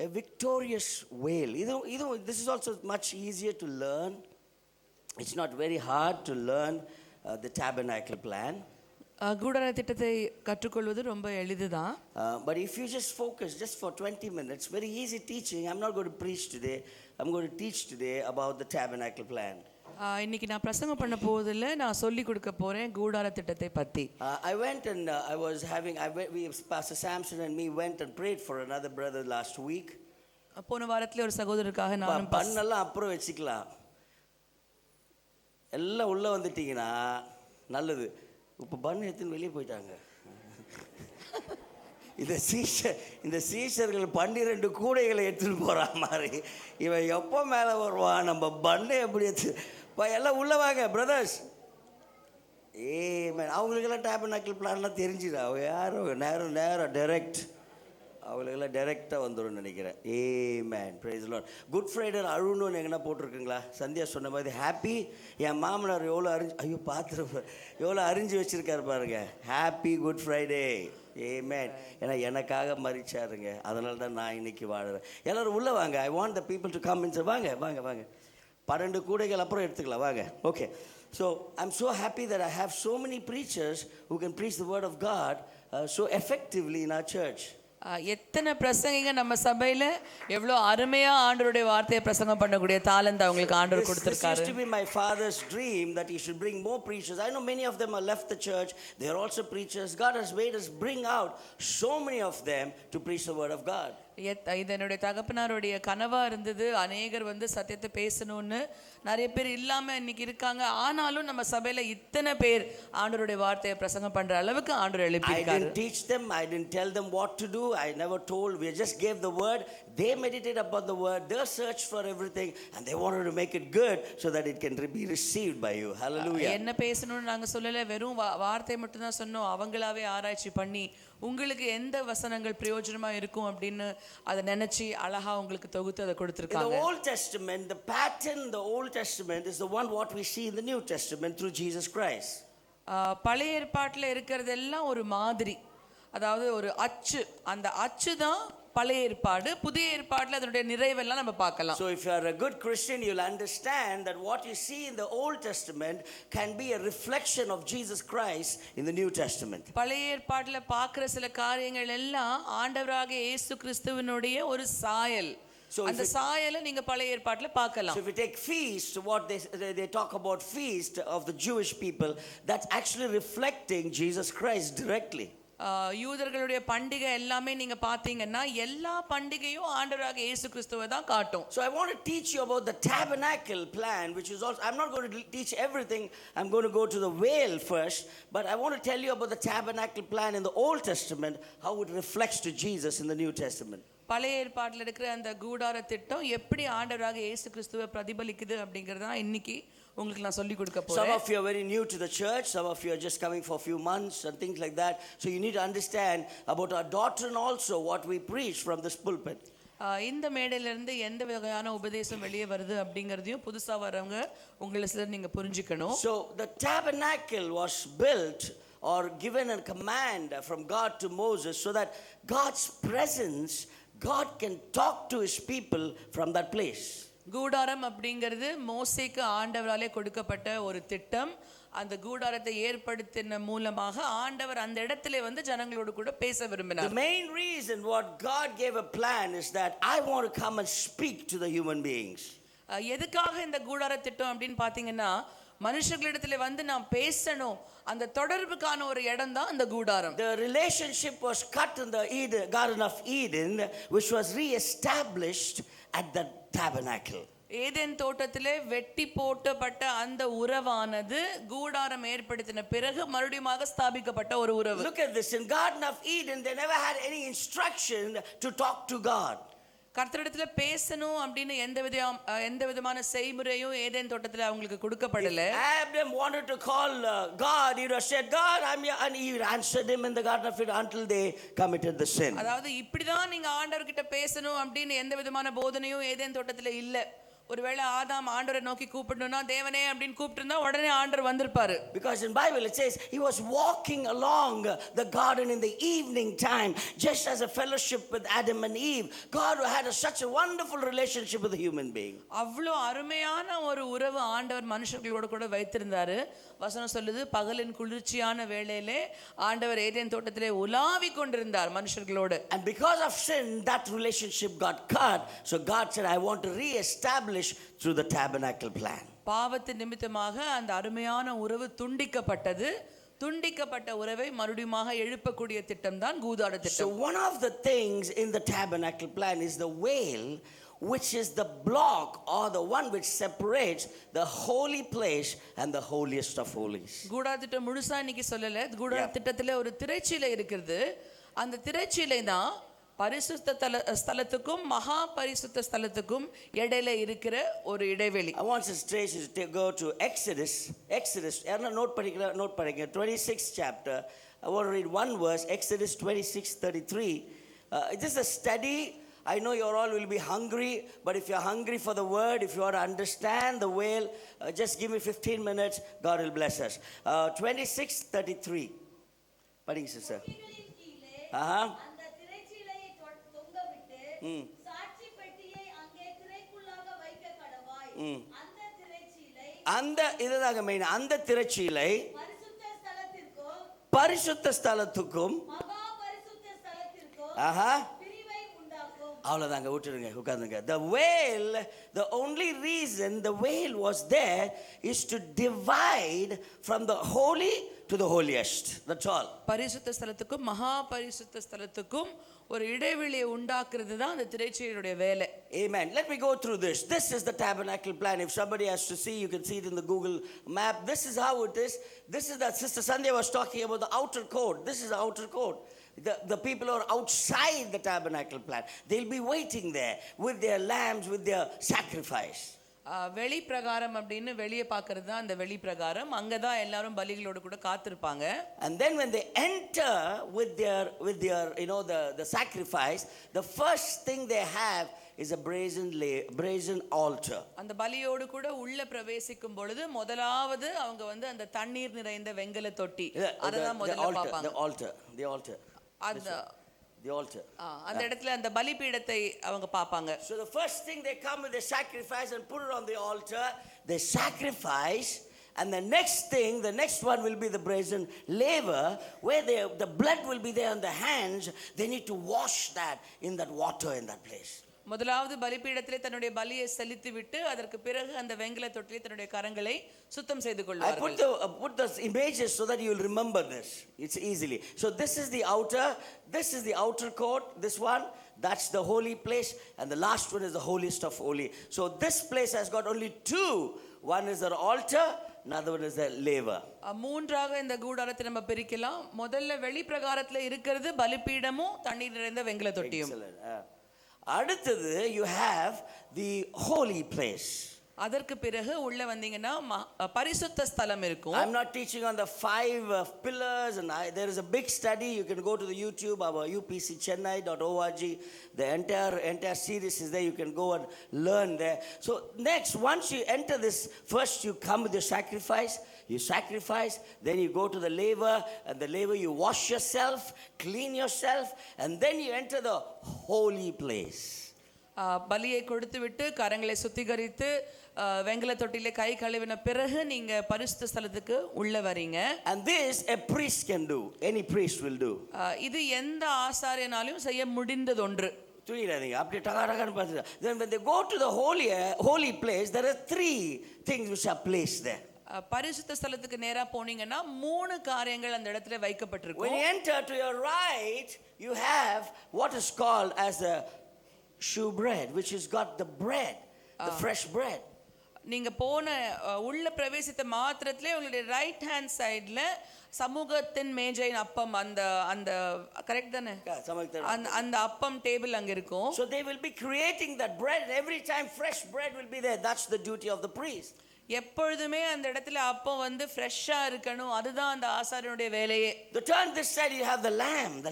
a victorious veil. This is also much easier to learn. It's not very hard to learn the tabernacle plan. கூடார திட்டத்தை கற்றுக்கொள்வது ரொம்ப எளிதுதான். But if you just focus just for 20 minutes, very easy teaching. I'm not going to preach today. I'm going to teach today about the tabernacle plan. இன்னைக்கு நான் பிரசங்கம் பண்ண போவதில்லை, நான் சொல்லி கொடுக்க போறேன் கூடார திட்டத்தை பத்தி. I went and Pastor Samson and me went and prayed for another brother last week. போன வாரத்துல ஒரு சகோதரருக்காக நானும் பண்ணெல்லாம் அப்புறம் வச்சுக்கலாம், எல்லாம் உள்ள வந்துட்டீங்கன்னா நல்லது. இப்போ பண்ணு எடுத்துன்னு வெளியே போயிட்டாங்க. இந்த சீஷர்கள் 12 கூடைகளை எடுத்துட்டு போற மாதிரி இவன் எப்போ மேலே வருவான், நம்ம பண்ணை எப்படி எல்லாம் உள்ள வாங்க பிரதர்ஸ். அவங்களுக்கெல்லாம் டேபர்னாக்கிள் பிளான்லாம் தெரிஞ்சுது. அவங்க யாரும் நேரம் டைரக்ட், அவங்களுக்கெல்லாம் டைரெக்டாக வந்துடும் நினைக்கிறேன். Amen, praise the lord. Good Friday அழுணுன்னு எங்கன்னா போட்டிருக்குங்களா? சந்தியா சொன்ன மாதிரி ஹாப்பி. என் மாமனார் எவ்வளோ எவ்வளோ அறிஞ்சு வச்சுருக்காரு பாருங்க. Happy good Friday. ஆமென். ஏன்னா எனக்காக மரிச்சாருங்க, அதனால தான் நான் இன்னைக்கு வாழுறேன். எல்லோரும் உள்ளே வாங்க. I want the people to come in. வாங்க வாங்க வாங்க. 12 கூடைகள் அப்புறம் எடுத்துக்கலாம் வாங்க. Okay. So I'm so happy that I have so many preachers who can preach the word of God so effectively in our church. எத்தனை பிரசங்கிங்க நம்ம சபையில எவ்வளோ அருமையா ஆண்டவருடைய வார்த்தையை பிரசங்கம் பண்ணக்கூடிய தாளந்தை அவங்களுக்கு ஆண்டவர் கொடுத்திருக்காரு. This used to be my father's dream that he should bring more preachers. I know many of them have left the church. They are also preachers. God has made us bring out so many of them to preach the word of God. இதனுடைய தகப்பனாருடைய கனவா இருந்தது. அநேகர் வந்து சத்தியத்தை பேசணும்னு. நிறைய பேர் இல்லாம இன்னைக்கு இருக்காங்க. ஆனாலும் நம்ம சபையில இத்தனை பேர் ஆண்டவருடைய வார்த்தையை பிரசங்கம் பண்ற அளவுக்கு ஆண்டவர் எழுப்பியிருக்காரு. I didn't teach them, I didn't tell them what to do, I never told. We just gave the word. They meditate upon the word, they search for everything, and they wanted to make it good so that it can be received by you. Hallelujah. என்ன பேசணும்னு நாங்க சொல்லல, வெறும் வார்த்தை மட்டும் தான் சொன்னோம். அவங்களாவே ஆராய்ச்சி பண்ணி உங்களுக்கு எந்த வசனங்கள் பிரயோஜனமா இருக்கும் அப்படின்னு அதை நினைச்சு அழகா உங்களுக்கு தொகுத்து அதை கொடுத்திருக்காங்க. In the Old Testament, the pattern in the Old Testament is the one what we see in the New Testament through Jesus Christ. பழைய ஏற்பாட்டில் இருக்கிறதெல்லாம் ஒரு மாதிரி, அதாவது ஒரு அச்சு. அந்த அச்சு தான் பழைய ஏற்பாடு. புதிய ஏற்பாட்டில் அதனுடைய நிறைவெல்லாம் நம்ம பார்க்கலாம். So if you are a good Christian, you'll understand that what you see in the Old Testament can be a reflection of Jesus Christ in the New Testament. பழைய ஏற்பாட்டில் பார்க்குற சில காரியங்கள் எல்லாம் ஆண்டவராகிய இயேசு கிறிஸ்துவினுடைய ஒரு சாயல். அந்த சாயலை நீங்க பழைய ஏற்பாட்டில பார்க்கலாம். So if you take feast, what they talk about feast of the Jewish people, that's actually reflecting Jesus Christ directly. யூதர்களுடைய பண்டிகை எல்லாமே நீங்க பாத்தீங்கன்னா எல்லா பண்டிகையும் ஆண்டவராகிய இயேசு கிறிஸ்துவை தான் காட்டும். So I want to teach you about the tabernacle plan, which is also, I'm not going to teach everything. I'm going to go to the veil first, but I want to tell you about the tabernacle plan in the Old Testament, how it reflects to Jesus in the New Testament. பழைய ஏற்பாட்டில் இருக்கிற அந்த கூடார திட்டம் எப்படி ஆண்டவராகிய இயேசு கிறிஸ்துவை பிரதிபலிக்குது அப்படிங்கறத இன்னைக்கு உங்களுக்கு நான் சொல்லி கொடுக்க போறேன். Some of you are very new to the church, some of you are just coming for a few months and things like that. So you need to understand about our doctrine also, what we preach from this pulpit. இந்த மேடையில இருந்து எந்த வகையான உபதேசம் வெளியே வருது அப்படிங்கறதையும் புதுசா வரவங்க உங்களை சிலர் நீங்க புரிஞ்சுக்கணும். So the tabernacle was built or given a command from God to Moses so that God's presence, God can talk to his people from that place. கூடாரம் அப்படிங்கிறது மோசேக்கு ஆண்டவராலே கொடுக்கப்பட்ட ஒரு திட்டம். அந்த கூடாரத்தை ஏற்படுத்தின மூலமாக ஆண்டவர் அந்த இடத்திலே வந்து ஜனங்களோடு கூட பேச விரும்பினார். The main reason what God gave a plan is that I want to come and speak to the human beings. எதுக்காக இந்த கூடார திட்டம் அப்படின்னு பாத்தீங்கன்னா, மனுஷங்களிடத்துல வந்து நாம் பேசணும், அந்த தொடர்புக்கான ஒரு இடம் தான் அந்த கூடாரம். The relationship was cut in the Garden of Eden, which was re-established at the tabernacle. Eden தோட்டத்திலே வெட்டி போட்டப்பட்ட அந்த உறவானது கூடாரம் ஏற்படுத்தின பிறகு மறுபடியும் ஸ்தாபிக்கப்பட்ட ஒரு உறவு. Look at this, in Garden of Eden they never had any instruction to talk to God. கர்த்தரிடத்துல பேசணும் அப்படின்னு எந்த விதமான செய்முறையும் ஏதேன் தோட்டத்துல அவங்களுக்கு கொடுக்கப்படல. Adam wanted to call God, he would have said, God, I'm here, and he answered him in the Garden of Eden until they committed the sin. அதாவது இப்படிதான் நீங்க ஆண்டவர்கிட்ட பேசணும் அப்படின்னு எந்த விதமான போதனையும் ஏதேன் தோட்டத்துல இல்ல. ஒருவேளை ஆதாம் ஆண்டவரை நோக்கி கூப்பிடணும்னா தேவனே அப்படின்னு கூப்பிட்டு உடனே ஆண்டவர் வந்திருப்பாரு. Because in Bible it says he was walking along the garden in the evening time, just as a fellowship with Adam and Eve. God had such a wonderful relationship with a human being. அவ்வளோ அருமையான ஒரு உறவு ஆண்டவர் மனுஷர்களோட கூட வைத்திருந்தாரு. வசனம் சொல்லுது, பகலின் குளிர்ச்சியான வேளையிலே ஆண்டவர் ஏதேன் தோட்டத்திலே உலாவி கொண்டிருந்தார் மனுஷர்களோடு. And because of sin, that relationship got cut. So God said, I want to re-establish through the tabernacle plan. பாவத்தின் நிமித்தமாக அந்த அருமையான உறவு துண்டிக்கப்பட்டது. துண்டிக்கப்பட்ட உறவை மறுபடியும் எழுப்பக்கூடிய திட்டம் தான் கூதாட திட்டம். So one of the things in the tabernacle plan is the veil, which is the block or the one which separates the holy place and the holiest of holies. கூடார திட்டம் முழுசா இன்னைக்கு சொல்லல. கூடார திட்டத்துல ஒரு திரைச்சீலை இருக்கிறது. அந்த திரைச்சீலை தான் பரிசுத்த ஸ்தலத்துக்கும் மகா பரிசுத்த ஸ்தலத்துக்கும் இடையில இருக்கிற ஒரு இடைவெளி. I want us to go to Exodus. note படிங்க 26th chapter. I want to read one verse, Exodus 26:33. This is a study. I know you all will be hungry, but if you're hungry for the word, if you want to understand the veil, just give me 15 minutes, God will bless us. 26:33. படிங்க sister. சாட்சி பெட்டியை அங்கே திரைக்குள்ளாக வைக்க கடவாய். அந்த திரைச்சீலை அந்த இதுதாங்க main. அந்த திரைச்சீலை பரிசுத்த ஸ்தலத்துக்கும் மகா பரிசுத்த ஸ்தலத்திற்கும் பிரிவை உண்டாக்கும். அவ்வளவுதாங்க, விட்டுருங்க, உட்கார்ந்துங்க. The veil, the only reason the veil was there is to divide from the holy to the holiest. That's all. பரிசுத்த ஸ்தலத்துக்கும் மகா பரிசுத்த ஸ்தலத்துக்கும் ஒரு இடைவெளியை உண்டாக்குறது தான் அந்த திரைச்சீலையுடைய வேலை. Amen. Let me go through this. This is the tabernacle plan. If somebody has to see, you can see it in the Google map. This is how it is. This is that Sister Sandhya was talking about, the outer court. This is the outer court. The people are outside the tabernacle plan. They'll be waiting there with their lambs, with their sacrifice. வெளி பிரகாரம் அப்படின்னு வெளியே பார்க்கறது தான் அந்த வெளி பிரகாரம். அங்கே தான் எல்லாரும் பலிகளோடு கூட காத்திருப்பாங்க. And then when they enter with their the sacrifice, the first thing they have is a brazen altar. அந்த பலியோடு கூட உள்ள பிரவேசிக்கும் பொழுது முதலாவது அவங்க அந்த தண்ணீர் நிறைந்த வெங்கல தொட்டி அததான் முதல்ல பார்ப்பாங்க. The altar. The altar. அந்த இடத்துல அந்த பலிபீடத்தை அவங்க பார்ப்பாங்க. So the first thing they come with the sacrifice and put it on the altar. They sacrifice, and the next one will be the brazen laver, where the blood will be there on the hands. They need to wash that in that water in that place. முதலாவது பலிபீடத்திலே தன்னுடைய பலியை செலுத்தி விட்டு அதற்கு பிறகு அந்த வெங்கல தொட்டிலே தன்னுடைய கரங்களை சுத்தம் செய்து கொள்வார்கள். I put the images so that you will remember this. It's easily. So this is the outer court. This one, that's the holy place, and the last one is the holiest of holy. So this place has got only two. One is the altar, another one is the laver. மூன்றாக இந்த கூடாரத்தை நம்ம பிரிக்கலாம். முதல்ல வெளி பிரகாரத்துல இருக்கிறது பலிபீடமும் தண்ணீர் நிறைந்த வெங்கல தொட்டியும். அடுத்தது you have the holy place. அதற்கு பிறகு உள்ள வந்தீங்கன்னா பரிசுத்த ஸ்தலம் இருக்கும். I'm not teaching on the 5 pillars, and there is a big study. You can go to the YouTube, our upcchennai.org. The entire series is there. You can go and learn there. So next, once you enter this, first you come with your sacrifice. You sacrifice, then you go to the laver, and the laver you wash yourself, clean yourself, and then you enter the holy place. பலியை கொடுத்து விட்டு கரங்களை சுத்திகரித்து வெங்கல தொட்டிலே கை கழுவின பிறகு நீங்க பரிசுத்த ஸ்தலத்துக்கு உள்ள வரீங்க. And this a priest can do. Any priest will do. இது எந்த ஆசாரியனாலும் செய்ய முடிந்தது ஒன்று. துணியிடாதீங்க, அப்படி டகாடகான்னு பார்த்துட்டு. Then when they go to the holy place, there are 3 things which are placed there. பரிசுத்த ஸ்தலத்துக்கு நேரா போனீங்கன்னா 3 காரியங்கள் அந்த இடத்துல வைக்கப்பட்டிருக்கும். When you enter to your right, you have what is called as a shewbread, which has got the bread, the fresh bread. நீங்க போன உள்ள பிரவேசித்த மாத்திரத்திலே உங்களுடைய ரைட் ஹேண்ட் சைடுல சமூகத்தின் மேஜையின் அப்பம் அந்த கரெக்ட் தானே, அந்த அப்பம் டேபிள் அங்க இருக்கும். So they will be creating that bread, and every time fresh bread will be there. That's the duty of the priest. எப்பொழுதுமே அந்த இடத்துல அப்பம் வந்து ஃப்ரெஷ்ஷா இருக்கணும், அதுதான் அந்த ஆசாரியனுடைய வேலையே. The turn this side, you have the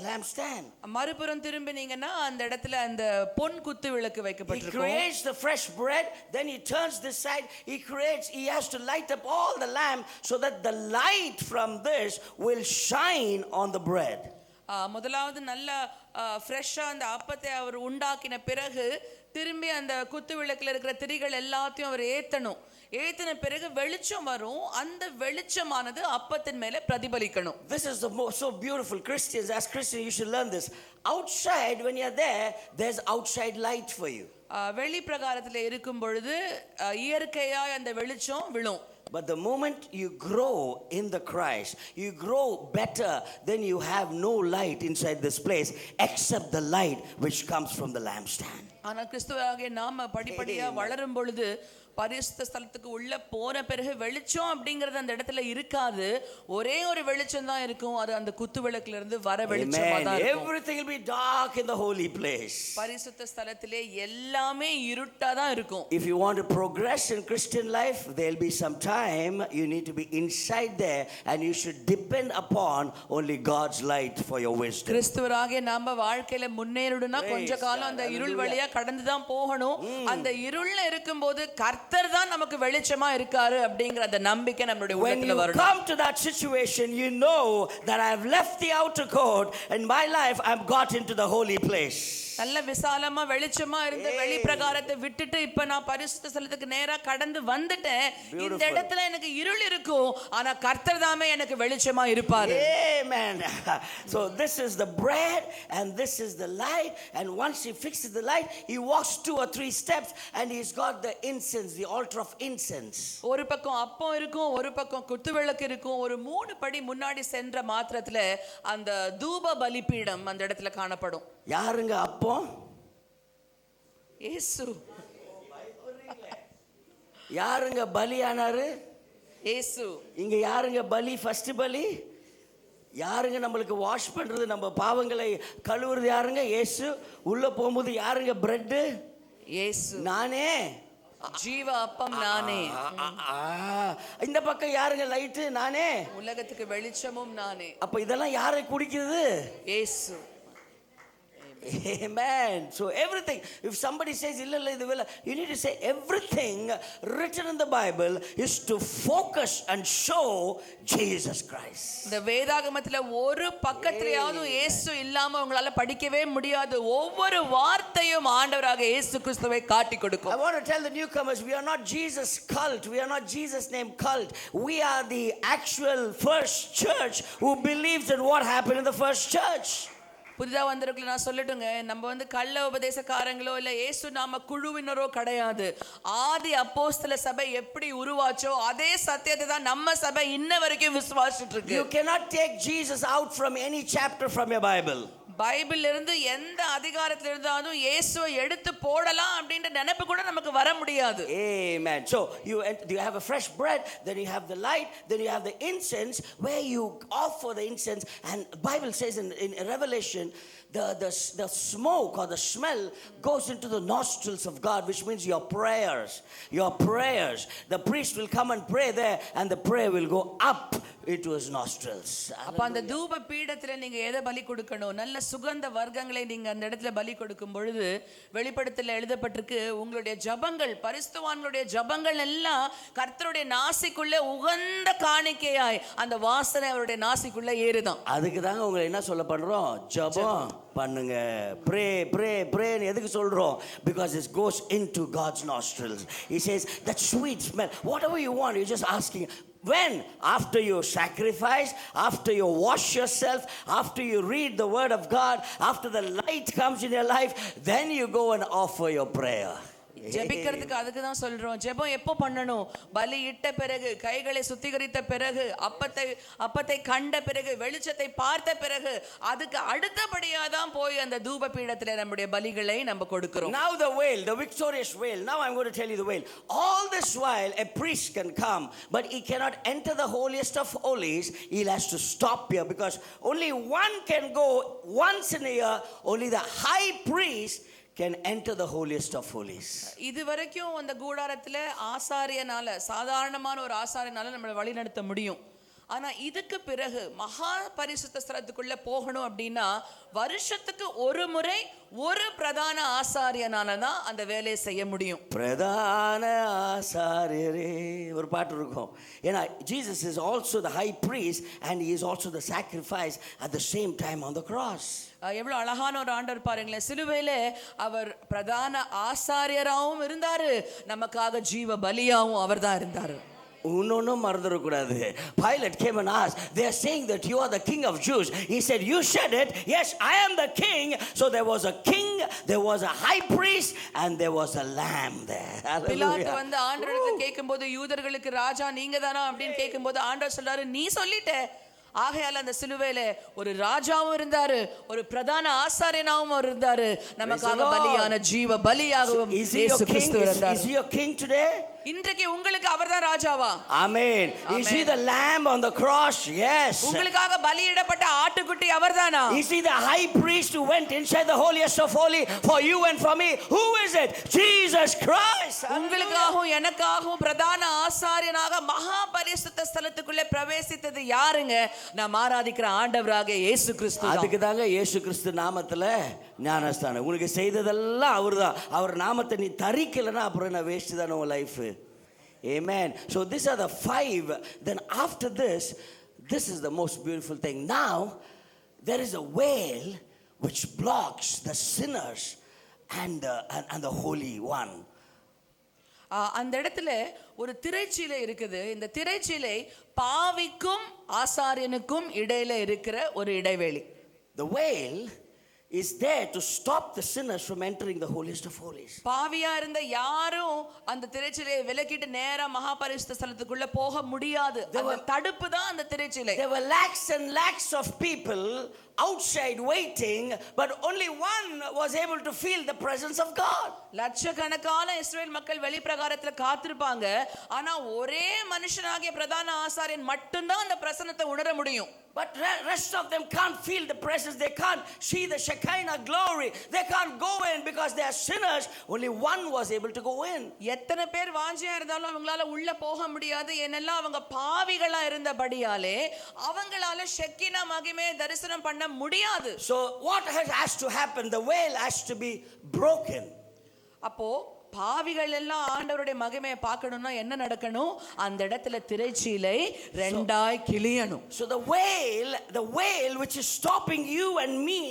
lampstand. மறுபுறம் திரும்பினீங்கன்னா அந்த இடத்துல அந்த பொன் குத்து விளக்கு He வைக்கப்பட்டிருக்கும். creates the fresh bread, then he turns this side, he has to light up all the lamp so that the light from this will shine on the bread. முதலாவது நல்ல ஃப்ரெஷ்ஷா அந்த அப்பத்தை அவர் உண்டாக்கின பிறகு திரும்பி அந்த குத்து விளக்குல இருக்கிற திரிகள் எல்லாத்தையும் அவர் ஏத்தின பிறகு வெளிச்சம் வரும், அந்த வெளிச்சமானது அப்பத்தின் மேல பிரதிபலிக்கணும். This is so beautiful. As Christians, you should learn this. Outside, when you're there, there's outside light for you. வெளி பிரகாரத்துல இருக்கும் பொழுது இயற்கையா அந்த வெளிச்சம் விழும். But the moment you grow in the Christ, you grow better, then you have no light inside this place except the light which comes from the lampstand. ஆனால் கிறிஸ்துவாகிய நாம படிப்படியா வளரும் பொழுது பரிசுத்த ஸ்தலத்துக்கு உள்ள போன பிறகு வெளிச்சம் அப்படிங்கிறது அந்த இடத்துல இருக்காது, ஒரே ஒரு வெளிச்சம் தான் இருக்கும், அது அந்த குத்து விளக்குல இருந்து வர வெளிச்சமா தான் இருக்கும். Everything will be dark in the holy place. பரிசுத்த ஸ்தலத்திலே எல்லாமே இருட்டா தான் இருக்கும். If you want to progress in Christian life, there'll be some time you need to be inside there and you should depend upon only God's light for your wisdom. கிறிஸ்துவராகிய நாம வாழ்க்கையில முன்னேறணும்னா கொஞ்ச காலம் அந்த இருள் வழியா கடந்து தான் போகணும். அந்த இருள்ல இருக்கும்போது கர்த்தர் தான் நமக்கு வெளிச்சமா இருக்காரு அப்படிங்கற அந்த நம்பிக்கை நம்மளுடைய உள்ளத்துல வரணும். When you come to that situation, you know that I have left the outer court and my life I have got into the holy place. நல்ல விசாலமா வெளிச்சமா இருந்த வெளி பிரகாரத்தை விட்டுட்டு இப்ப நான் பரிசுத்த ஸ்தலத்துக்கு நேரா கடந்து வந்துட்டேன். இந்த இடத்துல எனக்கு இருள் இருக்கும், ஆனா கர்த்தர் தாமே எனக்கு வெளிச்சமா இருப்பாரு. Amen. So this is the bread and this is the light, and once he fixes the light, he walks 2 or 3 steps and he's got the incense, the altar of incense. ஒரு பக்கம் அப்பம் இருக்கும், ஒரு பக்கம் குத்து விளக்கு இருக்கும். ஒரு 3 படி முன்னாடி சென்ற மாத்திரத்துல அந்த தூப பலிபீடம் அந்த இடத்துல காணப்படும். யாருங்க அப்பம்? இயேசு. யாருங்க பலியானாரு? இயேசு. இங்க யாருங்க பலி? ஃபர்ஸ்ட் பலி யாருங்க? நம்மளுக்கு வாஷ் பண்றது, நம்ம பாவங்களை கழுவுறது யாருங்க? இயேசு. உள்ள போகும்போது யாருங்க பிரெட்? இயேசு. நானே ஜீவ அப்பம் நானே. இந்த பக்கம் யாருங்க லைட்? நானே. உலகத்துக்கு வெளிச்சமும் நானே. அப்ப இதெல்லாம் யாரை குடிக்கிறது? இயேசு. Amen. So everything, if somebody says illa idu vela, you need to say everything written in the Bible is to focus and show Jesus Christ. இந்த வேதாகமத்துல ஒரு பக்கத்திலேயாவது இயேசு இல்லாம உங்களால படிக்கவே முடியாது. ஒவ்வொரு வார்த்தையும் ஆண்டவராக இயேசு கிறிஸ்துவை காட்டி கொடுக்கும். I want to tell the newcomers, we are not Jesus cult, we are not Jesus name cult, we are the actual first church who believes in what happened in the first church. புதிதாக வந்திருக்கல நான் சொல்லட்டுங்க, நம்ம வந்து கள்ள உபதேசக்காரங்களோ இல்லை இயேசு நாம குழுவினரோ கிடையாது. ஆதி அப்போஸ்தல சபை எப்படி உருவாச்சோ அதே சத்தியத்தை தான் நம்ம சபை இன்ன வரைக்கும் விசுவாசிட்டு இருக்கு. You cannot take Jesus out from any chapter from your Bible. பைபிள்ல இருந்து எந்த அதிகாரத்துல இருந்தாலும் இயேசுவை எடுத்து போடலாம் அப்படின்ற நினைப்பு கூட நமக்கு வர முடியாது. Amen. So you have a fresh bread, then you have the light, then you have the incense where you offer the incense, and the Bible says in Revelation the smoke or the smell goes into the nostrils of God, which means your prayers. The priest will come and pray there and the prayer will go up into his nostrils. அப்ப அந்த தூப பீடத்துல நீங்க எதை பலி கொடுக்கணும்? நல்ல சுகந்த வர்க்கங்களை நீங்க அந்த இடத்துல பலி கொடுக்கும் பொழுது வெளிப்படுத்தல எழுதப்பட்டிருக்கு, உங்களுடைய ஜபங்கள், பரிசுத்தவான்களுடைய ஜபங்கள் எல்லாம் கர்த்தருடைய நாசிக்குள்ள உகந்த காணிக்கையாய் அந்த வாசனை அவருடைய நாசிக்குள்ள ஏறுதான். அதுக்கு தாங்க உங்களை என்ன சொல்ல பண்றோம்? ஜபம் பண்ணுங்க, pray எதுக்கு சொல்றோம்? Because it goes into God's nostrils. He says that sweet smell, whatever you want, you're just asking. When? After you sacrifice, after you wash yourself, after you read the word of God, after the light comes in your life, then you go and offer your prayer. ஜெபிக்கிறதுக்கு அதுக்கு தான் சொல்றோம். ஜெபம் எப்போ பண்ணணும்? பலி இட்ட பிறகு, கைகளை சுத்திகரித்த பிறகு, அப்பத்தை கண்ட பிறகு, வெளிச்சத்தை பார்த்த பிறகு, அதுக்கு அடுத்தபடியா தான் போய் அந்த தூப பீடத்துல நம்முடைய பலிகளை நம்ம கொடுக்கிறோம். Now the veil, the victorious veil. Now I'm going to tell you the veil. All this while a priest can come, but he cannot enter the holiest of holies. He has to stop here because only one can go once in a year. Only the high priest can enter the holiest of holies. இது வரைக்கும் அந்த கூடாரத்துல ஆசாரியனால, சாதாரணமான ஒரு ஆசாரியனால நம்மளை வழி நடத்த முடியும். ஆனா இதுக்கு பிறகு மகா பரிசுத்த ஸ்தலத்துக்குள்ள போகணும் அப்படின்னா வருஷத்துக்கு ஒரு முறை ஒரு பிரதான ஆசாரியனால தான் அந்த வேலையை செய்ய முடியும். பிரதான ஆசாரியரே ஒரு பாட்டு இருக்கும். ஏன்னா Jesus is also the high priest and he is also the sacrifice at the same time on the cross. எவ்வளவு அழகான ஒரு ஆண்டவர் பாருங்களேன். சிலுவையில அவர் பிரதான ஆசாரியராகவும் இருந்தாரு, நமக்காக ஜீவ பலியாகவும் அவர் தான் இருந்தாரு. இன்னொன்னும் மறந்துடக்கூடாது. Pilate came and asked, they are saying that you are the king of Jews. He said, you said it. Yes, I am the king. So there was a king, there was a high priest and there was a lamb there. பிலாத்து வந்து ஆண்டவருக்கு கேட்கும்போது யூதர்களுக்கு ராஜா நீங்க தானா அப்படின்னு கேட்கும்போது ஆண்டவர் சொல்றாரு, நீ சொல்லிட்ட. ஆகையால அந்த சிலுவையில ஒரு ராஜாவும் இருந்தாரு, ஒரு பிரதான ஆசாரியனாவும் இருந்தாரு, நமக்காக பலியான ஜீவ பலியாகவும் இயேசு கிறிஸ்து இருந்தார். Is he your king today? இன்றைக்கு உங்களுக்கு அவர்தான் ராஜாவா? Amen. Is he the lamb on the cross? Yes. உங்களுக்காக பலியிடப்பட்ட ஆட்டுக்குட்டி அவர்தானா? Is he the high priest who went inside the holiest of holy for you and for me? Who is it? Jesus Christ. உங்களுக்காகவும் எனக்காகவும் பிரதான ஆசாரியனாக மகா பரிசுத்த ஸ்தலத்துக்குள்ளே பிரவேசித்தது யாருங்க? நாம் ஆராதிக்கிற ஆண்டவராகிய இயேசு கிறிஸ்து தான். அதுக்கு தாங்க இயேசு கிறிஸ்து நாமத்துல ஞானஸ்தானம். உங்களுக்கு செய்ததெல்லாம் அவர்தான். அவர் நாமத்தை நீ தரிக்கலன்னா அப்புறம் நான் வேஸ்ட் தானே உன் life. Amen. So these are the 5. Then after this is the most beautiful thing. Now there is a veil which blocks the sinners and the holy one. அந்த இடத்துல ஒரு திரைச்சீலை இருக்குது. இந்த திரைச்சீலை பாவிக்கும் ஆசாரியனுக்கும் இடையில இருக்கிற ஒரு இடைவெளி. The veil is there to stop the sinners from entering the holiest of holies. பாவியா இருந்த யாரும் அந்த திரைச்சீலையை விலக்கிட்டு நேரா மகா பரிசுத்த ஸ்தலத்துக்குள்ள போக முடியாது. அந்த தடுப்பு தான் அந்த திரைச்சீலை. There were lakhs and lakhs of people outside waiting, but only one was able to feel the presence of God. லட்சக்கணக்கான இஸ்ரவேல் மக்கள் வெளிப்பிரகாரத்துல காத்திருப்பாங்க. ஆனா ஒரே மனுஷனாகிய பிரதான ஆசாரியன் மட்டும்தான் அந்த பிரசன்னத்தை உணர முடியும். But rest of them can't feel the presence. They can't see the Shekinah glory. They can't go in because they are sinners. Only one was able to go in. எத்தனை பேர் வாஞ்சியா இருந்தாலும் அவங்களால உள்ள போக முடியாது. ஏனெல்லாம் அவங்க பாவிகளா இருந்தபடியாலே அவங்களால ஷெக்கினா மகிமையை தரிசனம் பண்ண முடியாது. So what has to happen? The veil has to be broken. அப்போ பாவிகள் எல்லாம் ஆண்டவருடைய மகிமையை பார்க்கணும்னா என்ன நடக்கணும்? அந்த இடத்துல திரைச்சீலை ரெண்டாய் கிழியணும். So the veil which is stopping you and me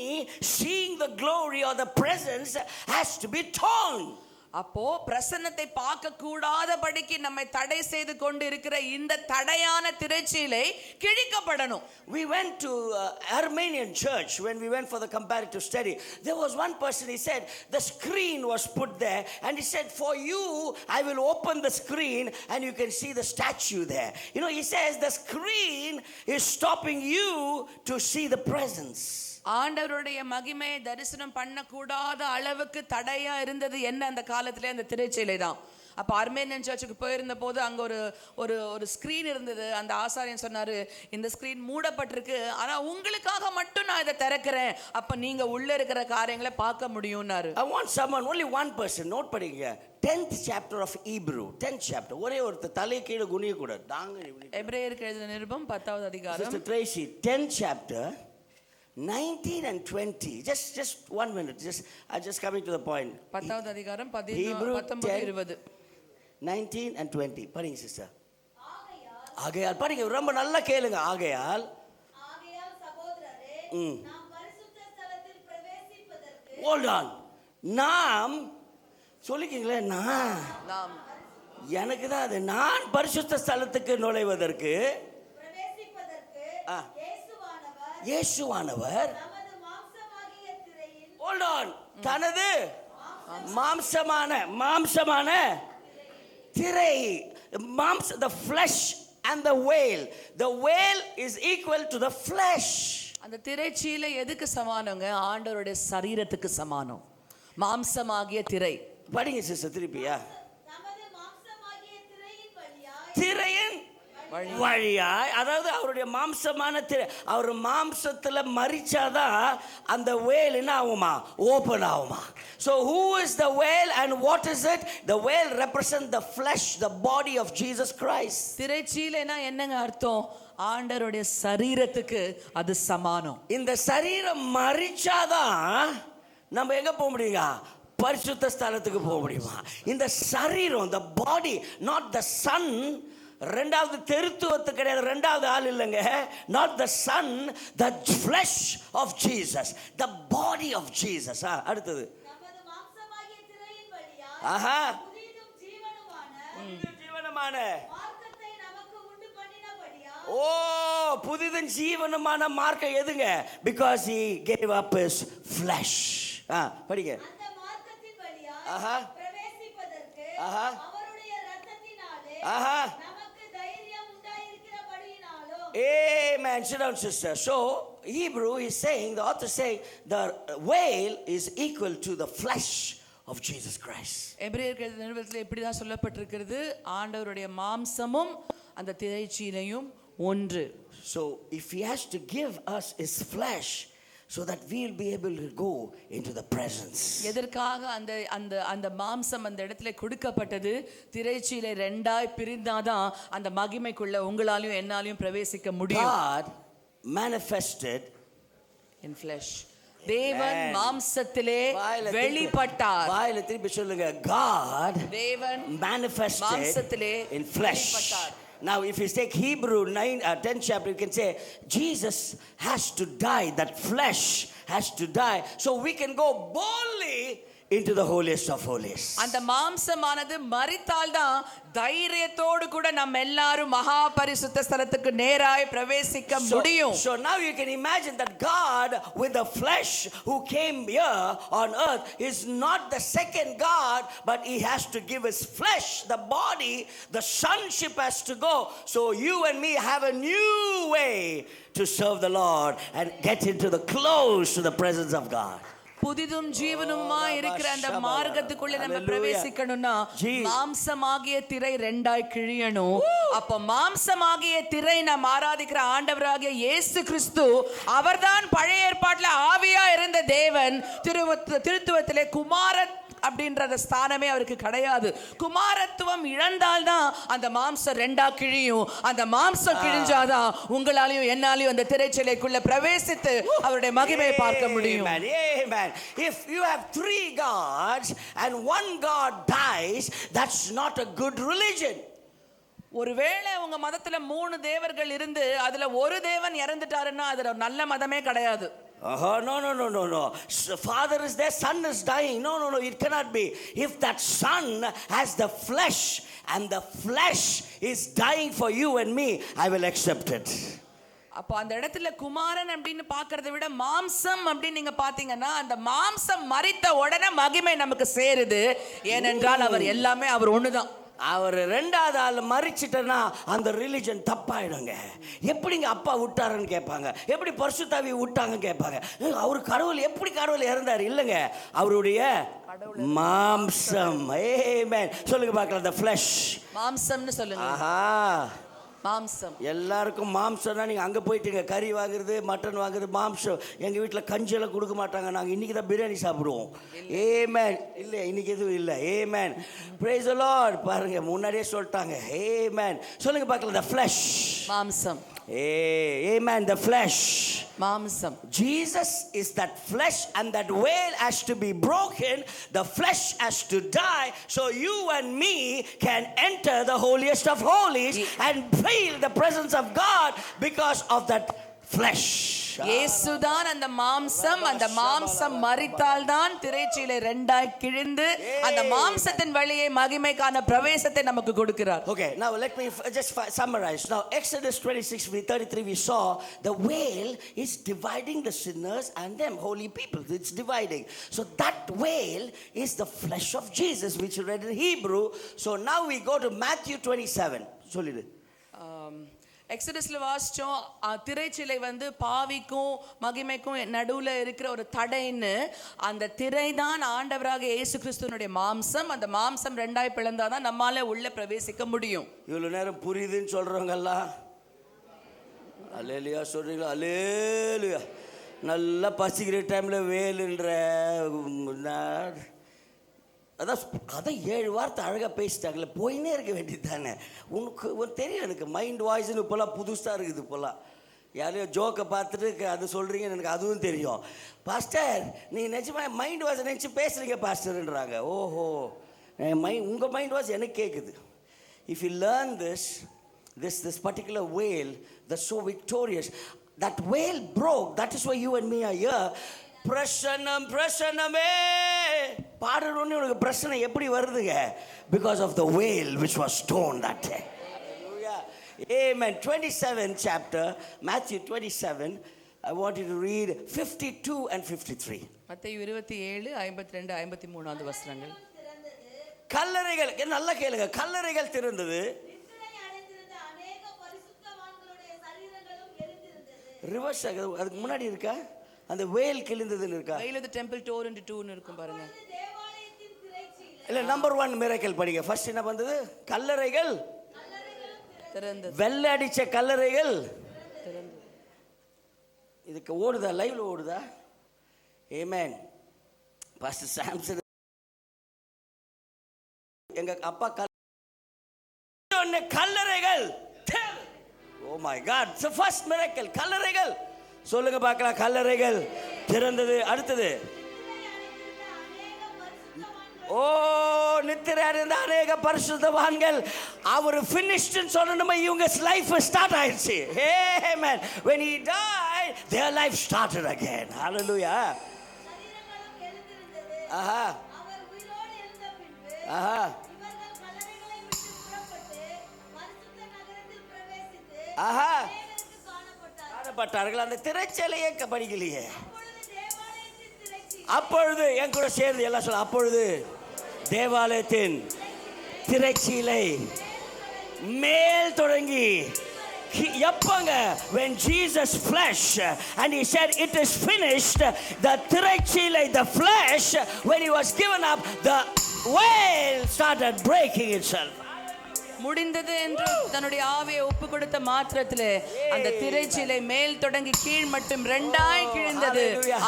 seeing the glory or the presence has to be torn. அப்போ பிரசன்னத்தை பார்க்க கூடாதபடிக்கு நம்மை தடை செய்து கொண்டு இருக்கிற இந்த தடையான திரைச்சீலை கிழிக்கப்படணும். We went to Armenian church when we went for the comparative study. There was one person, he said the screen was put there and he said for you I will open the screen and you can see the statue there. You know, he says the screen is stopping you to see the presence. ஆண்டவருடைய மகிமையை தரிசனம் பண்ண கூடாத அளவுக்கு தடையா இருந்தது என்ன அந்த காலத்திலே? அந்த திரைச்சீலை தான். அப்போ அர்மேனியன் சர்ச்சுக்கு போயிருந்த போது அங்கே ஒரு ஸ்க்ரீன் இருந்தது. அந்த ஆசாரியன் சொன்னார், இந்த ஸ்க்ரீன் மூடப்பட்டிருக்கு, ஆனால் உங்களுக்காக மட்டும் நான் இதை திறக்கிறேன், அப்போ நீங்கள் உள்ளே இருக்கிற காரியங்களை பார்க்க முடியும்னாரு. I want someone, only one person, note படிங்க. 10th chapter of Hebrew, 10th chapter. ஒரே ஒருத்தர் தலை கீழே குனிய கூடாது. எபிரேயருக்கு எழுதின நிருபம் 10வது அதிகாரம். Sister Tracy, 10th chapter 19 and 20. Just 1 minute. I'm just coming to the point. 10வது அதிகாரம் Hebrew 19 19 and 20. படிங்க சிஸ்டர். ஆகையால் படிங்க, ரொம்ப நல்லா கேளுங்க. ஆகையால் சகோதரரே, நாம் பரிசுத்த ஸ்தலத்தில் பிரவேசிப்பதற்கு hold on. நாம் சொல்லிக்கீங்களே, நான் எனக்கு தான் அது. நான் பரிசுத்த ஸ்தலத்துக்கு நுழைவதற்கு இயேசுவானவர் hold on, தனது மாம்சமான திரை, the flesh and the veil. The veil is equal to the flesh. அந்த திரைச்சீலை எதுக்கு சமானங்க? ஆண்டவருடைய சரீரத்துக்கு சமானம். மாம்சமாகிய திரை. படிங்க சிஸ்டர் திருப்பியா. நமது மாம்சமாகிய திரையின் வழியாய் திரையின் வழியாய், அதாவது அவருடைய மாம்சமான அவர் மாம்சத்துல மரிச்சாதான் அந்த வேல் என்ன ஆகுமா, ஓபன் ஆகுமா. So who is the whale and what is it? The whale represents the flesh, the body of Jesus Christ. திரைச்சீலைனா என்னங்க அர்த்தம்? ஆண்டவருடைய சரீரத்துக்கு அது சமானம். இந்த சரீரம் மரிச்சாதான் நம்ம எங்க போக முடியுங்க, பரிசுத்த ஸ்தலத்துக்கு போக முடியுமா. இந்த சரீரம், the body, not the son. ரெண்டாவது தெருத்துவத்து கிடையாது, ரெண்டாவது ஆள் இல்லைங்க. not the son, the flesh of Jesus, the body of Jesus. அடுத்தது நமது மாம்சமாகிய திரையின் வழியாய் ஆஹா புதிதும் ஜீவனமான ஜீவனுமான மார்க்கத்தை நமக்கு உண்டு பண்ணினபடியால். ஓ, புதிதும் ஜீவனமான மார்க்கம் எதுங்க? because he gave up his flesh. படிங்க. அந்த மார்க்கத்தின் வழியாய் ஆஹா பிரவேசிப்பதற்கு ஆஹா அவருடைய இரத்தத்தினாலே ஆஹா நமக்கு தைரியம் உண்டாயிருக்கிறபடியினாலும். Amen. Sit down, sister. So Hebrew is saying, the author is saying, the whale is equal to the flesh of Jesus Christ. எபிரேயர் நிருபத்தில் இப்படி தான் சொல்லப்பட்டிருக்கிறது, ஆண்டவருடைய மாம்சமும் அந்த திரைச்சீலையும் ஒன்று. So if he has to give us his flesh so that we'll be able to go into the presence. எதற்காக அந்த அந்த அந்த மாம்சம் அந்த இடத்துல கொடுக்கப்பட்டது? திரைச்சீலை ரெண்டாய் பிரிந்தாதான் அந்த மகிமைக்குள்ள உங்களாலையும் என்னாலையும் பிரவேசிக்க முடியும். God manifested in flesh. தேவன் மாம்சத்திலே வெளிப்பட்டார். வாயில திருப்பி சொல்லுங்க, God தேவன் manifested மாம்சத்திலே in flesh. வெளிப்பட்டார். Now if you take Hebrew 10th chapter, you can say Jesus has to die, that flesh has to die, so we can go boldly into the holiest of holies. அந்த மாம்சமானது மரித்தால்தான் தைரியத்தோடு கூட நம்ம எல்லாரும் மகா பரிசுத்த ஸ்தலத்துக்கு நேராய் பிரவேசிக்க முடியும். So now you can imagine that God with the flesh who came here on earth is not the second God, but he has to give his flesh, the body, the sonship has to go. So you and me have a new way to serve the Lord and get into the close to the presence of God. புதிதும் ஜீவனுமா இருக்கிற அந்த மார்க்கத்துக்குள்ள நம்ம பிரவேசிக்கணும்னா மாம்சமாகிய திரை ரெண்டாய் கிழியணும். அப்ப மாம்சமாகிய திரை நாம் ஆராதிக்கிற ஆண்டவராகிய இயேசு கிறிஸ்து, அவர்தான் பழைய ஏற்பாட்டுல ஆவியா இருந்த தேவன். திருத்துவத்திலே குமாரன் அப்படின்ற ஸ்தானமே அவருக்கு கிடையாது. குமாரத்துவம் இழந்தால்தான் அந்த மாம்சம் ரெண்டா கிழியும். அந்த மாம்சம் கிழிஞ்சாதான் உங்களாலையும் என்னாலையும் அந்த திரைச்சீலைக்குள்ள பிரவேசித்து அவருடைய மகிமையை பார்க்க முடியும். Amen. If you have three gods and one God dies, that's not a good religion. ஒருவேளை உங்க மதத்துல 3 தேவர்கள் இருந்து அதுல ஒரு தேவன் இறந்துட்டாருன்னா அது நல்ல மதமே கிடையாது. No. Father is there, son is dying. No, it cannot be. If that son has the flesh and the flesh is dying for you and me, I will accept it. அப்போ அந்த இடத்துல குமாரன் அப்படின்னு பார்க்கறதை விட மாம்சம் அப்படின்னு நீங்க பாத்தீங்கன்னா, அந்த மாம்சம் மரித்த உடனே மகிமை நமக்கு சேருது. ஏனென்றால் அவர் எல்லாமே அவர் ஒண்ணுதான். அவர் ரெண்டாவது ஆள் மறிச்சிட்டனா அந்த ரிலிஜன் தப்பாயிடுங்க. எப்படிங்க அப்பா விட்டாருன்னு கேட்பாங்க, எப்படி பரிசுத்தாவி விட்டாங்கன்னு கேட்பாங்க. அவர் கடவுள், எப்படி கடவுள் இறந்தார்? இல்லைங்க, அவருடைய மாம்சம். ஆமென். சொல்லுங்க பார்க்கலாம், the flesh. மாம்சம்னு சொல்லுங்க. ஆஹா, மாம்சம். எல்லாருக்கும் மாம்சம்னா நீங்கள் அங்கே போயிட்டீங்க, கறி வாங்குறது, மட்டன் வாங்குறது, மாம்சம். எங்கள் வீட்டில் கஞ்சியெல்லாம் கொடுக்க மாட்டாங்க, நாங்கள் இன்றைக்கி தான் பிரியாணி சாப்பிடுவோம். ஏமேன். இல்லை, இன்னைக்கு எதுவும் இல்லை. ஏமேன். Price the Lord. பாருங்க, முன்னாடியே சொல்லிட்டாங்க. ஏமேன். சொல்லுங்க பார்க்கலாம், the flesh. மாம்சம். Amen. The flesh. மாம்சம். Jesus is that flesh, and that veil has to be broken. The flesh has to die, so you and me can enter the holiest of holies and feel the presence of God because of that flesh. இயேசுதான் அந்த மாம்சம். அந்த மாம்சம் மரித்தால் தான் திரைச்சீலை ரெண்டாய் கிழிந்து அந்த மாம்சத்தின் வழியை மகிமைக்கான பிரவேசத்தை நமக்கு கொடுக்கிறார். Okay, now let me just summarize. Now Exodus 26:33 we saw the veil is dividing the sinners and them holy people. It's dividing. So that veil is the flesh of Jesus, which you read in Hebrew. So now we go to Matthew 27. சொல்லிடு. எக்ஸடஸ்ல வாசிச்சோம், திரைச்சிலை வந்து பாவிக்கும் மகிமைக்கும் நடுவுல இருக்கிற ஒரு தடைன்னு. அந்த திரை தான் ஆண்டவராக இயேசு கிறிஸ்துவனுடைய மாம்சம். அந்த மாம்சம் ரெண்டாய் பிளந்தாதான் நம்மால உள்ள பிரவேசிக்க முடியும். இவ்வளோ நேரம் புரியுதுன்னு சொல்கிறவங்கெல்லாம் அலேலியா சொல்கிறீங்களா? அலேலியா. நல்லா பசிக்கிற டைமில் வேலுன்ற அதான் 7 வார்த்தை அழகாக பேசிட்டாங்களே, போயினே இருக்க வேண்டியது தானே. உனக்கு தெரியும், எனக்கு மைண்ட் வாய்ஸ்னு இப்போல்லாம் புதுசாக இருக்குது. இப்போல்லாம் யாரையோ ஜோக்கை பார்த்துட்டு அது சொல்கிறீங்கன்னு எனக்கு அதுவும் தெரியும். பாஸ்டர் நீ நிஜமாக மைண்ட் வாய்ஸ் நினச்சி பேசுகிறீங்க பாஸ்டர்ன்றாங்க. ஓஹோ, உங்கள் மைண்ட் வாய்ஸ் எனக்கு கேட்குது. If you learn this particular whale that's so victorious, that whale broke, that is why you and me are here. பிரசன்னமே பாடணும்னு உனக்கு பிரச்சனை எப்படி வருதுங்க? Because of the whale which was stoned that day. Hallelujah. Amen. 27 chapter, Matthew 27, I want you to read 52 and 53. மத்தேயு 27 52 53 வசனங்கள். கல்லறைகள் நல்லா கேளுங்க. கல்லறைகள் திறந்தது, ரிவர்ஸ். அதுக்கு முன்னாடி இருக்கா அந்த வேல் கிழிந்ததுன்னு இருக்கா? Veil of the temple tore into two ன்னு இருக்கும் பாருங்க. இல்ல, நம்பர் 1 மிரக்கல் படிங்க. ஃபர்ஸ்ட் என்ன வந்தது? கல்லறைகள் திறந்தது. வெள்ளை அடிச்ச கல்லறைகள் திறந்தது. இதுக்கு ஓடுதா? லைவ்ல ஓடுதா? ஆமென். பாஸ்டர் சாம்சன் எங்க அப்பா கல்லறைகள். Oh my God, it's the first miracle. கல்லறைகள் சொல்லுங்க பார்க்கலாம். கல்லறைகள் திறந்தது. அடுத்தது, ஓ நித்திரை அடைந்த அநேக பரிசுத்தவான்கள். அவர் ஃபினிஷ்ட்னு சொல்லணுமே, இவங்க லைஃப் ஸ்டார்ட் ஆயிடுச்சு. Amen. When he died, their life started again. Hallelujah. ஆஹா ஆஹா ஆஹா காணப்பட்டார்கள். அந்த திரைச்சலையே படிக்கலையே. அப்பொழுது என் கூட சேர்ந்து எல்லாம் சொல்ல, அப்பொழுது தேவாலயத்தின் திரைச்சீலை மேல் தொடங்கி எப்பங்க? when Jesus flesh and he said it is finished, the திரைச்சீலை, the flesh, when he was given up, the veil started breaking itself. முடிந்தது என்று தன்னுடைய ஆவியை ஒப்பு கொடுத்த மாத்திரத்திலே அந்த திரைச்சீலை மேல் தொடங்கி கீழ் மட்டும் ரெண்டாய் கிழிந்தது.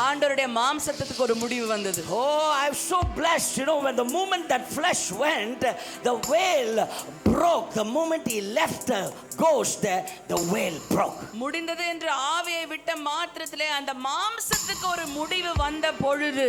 ஆண்டவருடைய மாம்சத்துக்கு ஒரு முடிவு வந்தது. Oh, I'm so blessed. You know, when the moment that flesh went, the veil broke. The moment he left the ghost, the veil broke. முடிந்தது என்று ஆவியை விட்ட மாத்திரத்திலே அந்த மாம்சத்துக்கு ஒரு முடிவு வந்த பொழுது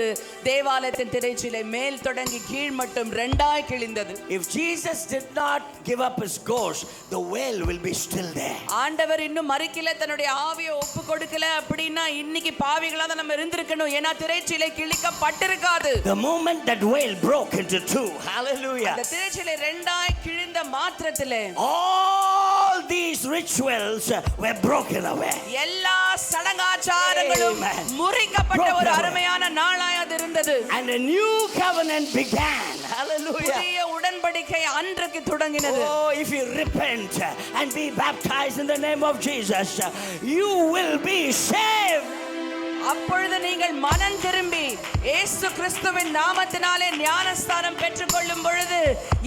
தேவாலயத்தின் திரைச்சீலை மேல் தொடங்கி கீழ் மட்டும் ரெண்டாய் கிழிந்தது. If Jesus did not give up his ghost, the veil will be still there. ஆண்டவர் இன்னும் மரிக்கல, தன்னுடைய ஆவியை ஒப்பு கொடுக்கல அப்படினா இன்னைக்கு பாவிகளா தான் நம்ம இருந்திருக்கணும். ஏனா திரைச்சீலை கிழிக்கப்பட்டிருக்காது. The moment that veil broke into two, hallelujah, அந்த திரைச்சீலை ரெண்டாய் கிழிந்த மாத்திரத்திலே all these rituals were broken away. எல்லா சடங்காச்சாரங்களும் முறிக்கப்பட்ட ஒரு அருமையான நாளாய் அது இருந்தது. And a new covenant began. Hallelujah. புதிய உடன்படிக்கை அன்றைக்கு தொடங்கினது. Oh, if you repent and be baptized in the name of Jesus, you will be saved. அப்பொழுது நீங்கள் மனம் திரும்பி இயேசு கிறிஸ்துவின் நாமத்தினாலே ஞானஸ்தானம் பெற்றுக்கொள்ளும் பொழுது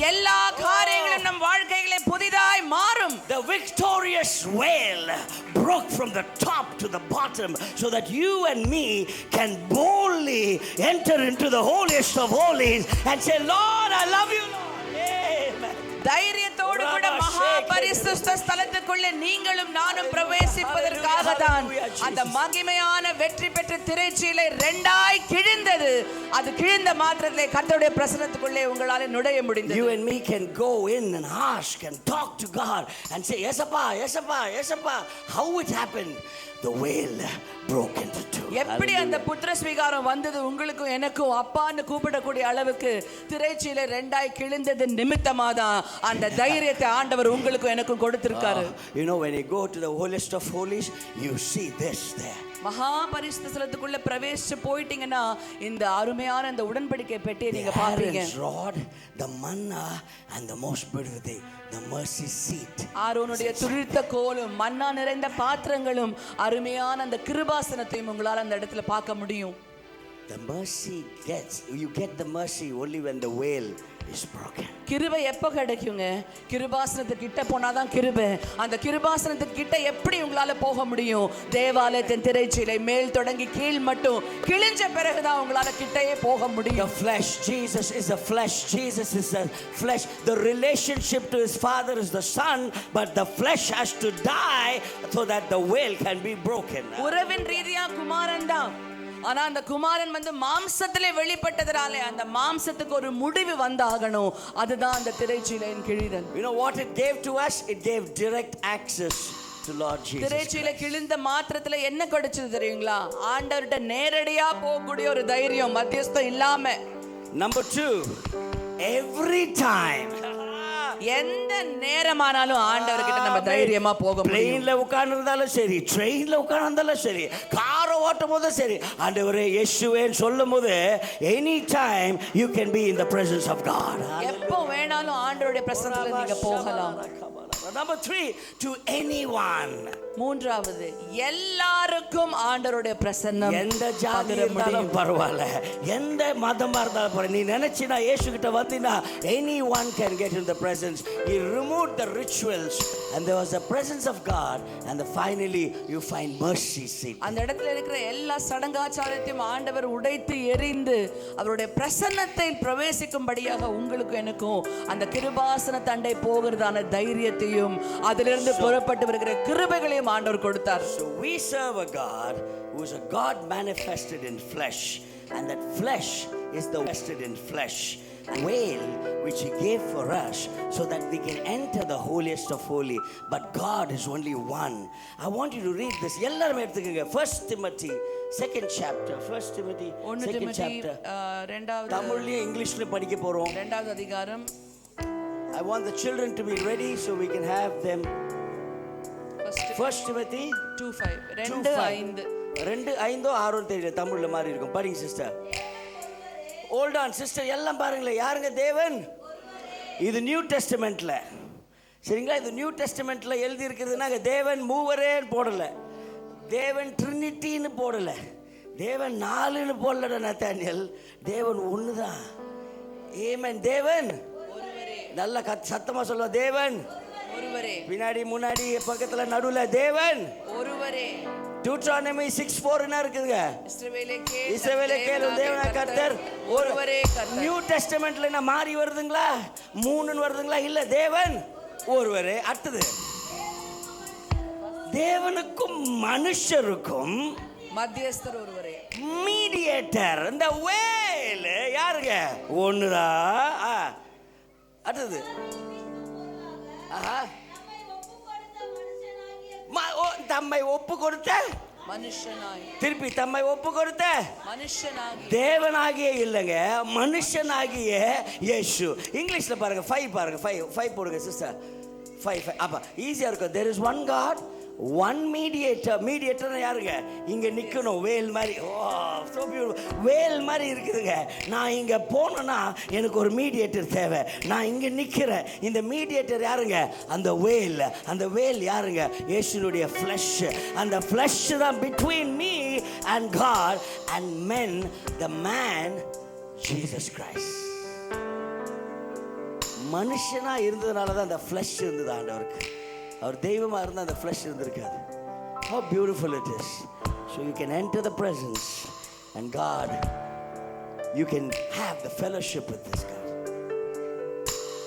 எல்லா காரியங்களும் நம் வாழ்க்கையிலே புதிதாய் மாறும். The victorious veil broke from the top to the bottom so that you and me can boldly enter into the holiest of holies and say, Lord, I love you, Lord. Amen. தைரியத்தோடு கூட மகா பரிசுத்த ஸ்தலத்துக்குள்ளே நீங்களும் நானும் பிரவேசிப்பதற்காக தான் அந்த மகிமையான வெற்றி பெற்ற திரைச்சீலை ரெண்டாய் கிழிந்தது. அது கிழிந்த மாத்திரத்திலே கர்த்தருடைய பிரசன்னத்துக்குள்ளே உங்களால நுழைய முடிந்தது. You and me can go in and ask and talk to God and say, yes appa, yes appa, yes appa. How it happened? The veil broke into two. எப்படி அந்த புத்திர ஸ்வீகாரம் வந்தது உங்களுக்கும் எனக்கும் அப்பான்னு கூப்பிடக்கூடிய அளவுக்கு திரைச்சீலை ரெண்டாய் கிழிந்தது நிமித்தமாதான் அந்த தைரியத்தை ஆண்டவர் உங்களுக்கும் எனக்கும் உனக்கும் கொடுத்திருக்காரு. You know, when you go to the holiest of holies, you see this there. மகா பரிசுத்த ஸ்தலத்துக்குள்ள பிரவேசிச்சு போயிட்டீங்கன்னா இந்த அருமையான இந்த உடன்படிக்கை பெட்டியை நீங்க பாப்பீங்க. Aaron's rod, the manna, and the most beautiful thing, the mercy seat. ஆரோனுடைய துளிர்த்த கோலும் மன்னா நிறைந்த பாத்திரங்களும் அருமையான அந்த கிருபாசனத்தையும் உங்களால அந்த இடத்துல பார்க்க முடியும். The mercy you get the mercy only when the veil is broken. கிருபை எப்போ கிடைக்குங்க? கிருபாசனத்துக்கு கிட்ட போனாதான் கிருபை. அந்த கிருபாசனத்துக்கு கிட்ட எப்படி உங்களால போக முடியும்? தேவாலயத்தின் திரைச்சீலை மேல் தொடங்கி கீழ் மட்டும் கிழிஞ்ச பிறகுதான் உங்களால கிட்டயே போக முடியும். The flesh, Jesus is the flesh. Jesus is the flesh. The relationship to his Father is the Son, but the flesh has to die so that the veil can be broken. உறவின் ரீதியா குமாரன் தான். ஆனா அந்த குமாரன் வந்து மாம்சத்திலே வெளிப்பட்டதனாலே அந்த மாம்சத்துக்கு ஒரு முடிவு வந்தாகணும். அதுதான் அந்த திரைச்சீலையின் கிழிதல். You know what it gave to us? It gave direct access to Lord Jesus. திரைச்சீலை கிழிந்த மாத்திரத்துல என்ன கிடைச்சது தெரியுங்களா? ஆண்டவர்கிட்ட நேரடியா போகக்கூடிய ஒரு தைரியம், மத்தியஸ்தம் இல்லாம. Number 2, every time, எந்த நேரமானாலும் ஆண்டவர்கிட்ட நம்ம தைரியமா போக முடியும். ட்ரெயின்ல உட்கார்ந்திருந்தாலும் சரி, ட்ரெயின்ல உட்கார்ந்திருந்தாலும் சரி, காரை ஓட்டும் போதும் சரி, ஆண்டவரே இயேசுவேன்னு சொல்லும்போது any time you can be in the presence of God. எப்போ வேணாலும் ஆண்டவருடைய பிரசன்னத்துல நீங்க போகலாம். Number 3, to anyone. மூன்றாவது, எல்லாருக்கும் ஆண்டவருடைய பிரசன்னம். எந்த ஜாதி இருந்தாலும் பரவாயில்ல, எந்த மதமா இருந்தாலும் பரவாயில்ல, நீ நினைச்சினா இயேசு கிட்ட வந்தினா anyone can get in the presence. He removed the rituals and there was the presence of God, and finally you find mercy seat. அந்த இடத்துல இருக்கிற எல்லா சடங்காச்சாரத்தையும் ஆண்டவர் உடைத்து எறிந்து அவருடைய பிரசன்னத்தை பிரவேசிக்கும்படியாக உங்களுக்கு எனக்கும் அந்த கிருபாசன தண்டை போகிறதான தைரியத்தையும் அதிலிருந்து புறப்பட்டு வருகிற கிருபைகளையும் ஆண்டவர் கொடுத்தார். So we serve a God who is a God manifested in flesh, and that flesh is the vested in flesh veil which he gave for us so that we can enter the holiest of holy. But God is only one. I want you to read this. எல்லாரும் எடுத்துக்கங்க. 1 Timothy 2nd chapter. 1 Timothy 2nd chapter. இரண்டாவது தமிழ்லயே இங்கிலீஷ்ல படிக்க போறோம். இரண்டாவது அதிகாரம். I want the children to be ready so we can have them. 1 Timothy 2:5 2:5 2:5 6 தெரியல, தமிழ்ல மாதிரி இருக்கும். படிங்க சிஸ்டர். ஹோல்ட் ஆன் சிஸ்டர், எல்லாம் பாருங்களேன். யாருங்க தேவன்? இது நியூ டெஸ்டமெண்ட்ல, சரிங்களா? இது நியூ டெஸ்டமெண்ட்ல எழுதி இருக்கிறதுனா தேவன் மூவரேன்னு போடல, தேவன் ட்ரினிட்டின்னு போடல, தேவன் 4ன்னு போடலடா நத்தானியல். தேவன் ஒண்ணுதான். ஆமென். தேவன் நல்ல சத்தமா சொல்ல, தேவன் ஒருவரே. பின்னாடி முன்னாடி பக்கத்துல நடுவுல தேவன் ஒருவரே. Deuteronomy 6:4 என்ன இருக்குதுங்க? இஸ்ரவேலே கேளு, தேவனாகிய கர்த்தர் ஒருவரே கர்த்தர். நியூ டெஸ்டமெண்ட்ல என்ன மாறி வருதுங்களா? 3ன்னு வருதுங்களா? இல்ல, தேவன் ஒருவரே. அடுத்தது, தேவனுக்கும் மனுஷருக்கும் மத்தியஸ்தர் ஒருவரே. மீடியேட்டர், இந்த வேல் யாருங்க? ஒண்ணுதான். அடுத்தது, தம்மை ஒப்பு கொடுத்த மனுஷனாய். திருப்பி தம்மை ஒப்பு கொடுத்த மனுஷனாகி. தேவனாகிய இல்லைங்க, மனுஷனாகிய இயேசு. இங்கிலீஷ்ல பாருங்க, 5 பாருங்க, 5 போடுங்க சிஸ்டர். 5 அப்ப ஈஸியா இருக்கும். There is one God, one mediator. Mediator யாருங்க? இங்க நிக்கணும், வேல் மாதிரி. so beautiful. வேல் மாதிரி இருக்குதுங்க. நான் இங்க போனேன்னா எனக்கு ஒரு மீடியேட்டர் தேவை. நான் இங்க நிக்கிறேன். இந்த மீடியேட்டர் யாருங்க? அந்த வேல். அந்த வேல் யாருங்க? இயேசுனுடைய flesh. அந்த flesh தான் between me and God and men, the man Jesus Christ. மனுஷனா இருந்ததுனால தான் அந்த flesh இருந்தது ஆண்டவருக்கு. அவர் தெய்வமா இருந்தா அந்த flesh இருந்திருக்காது. How beautiful it is. So you can enter the presence and God, you can have the fellowship with this God.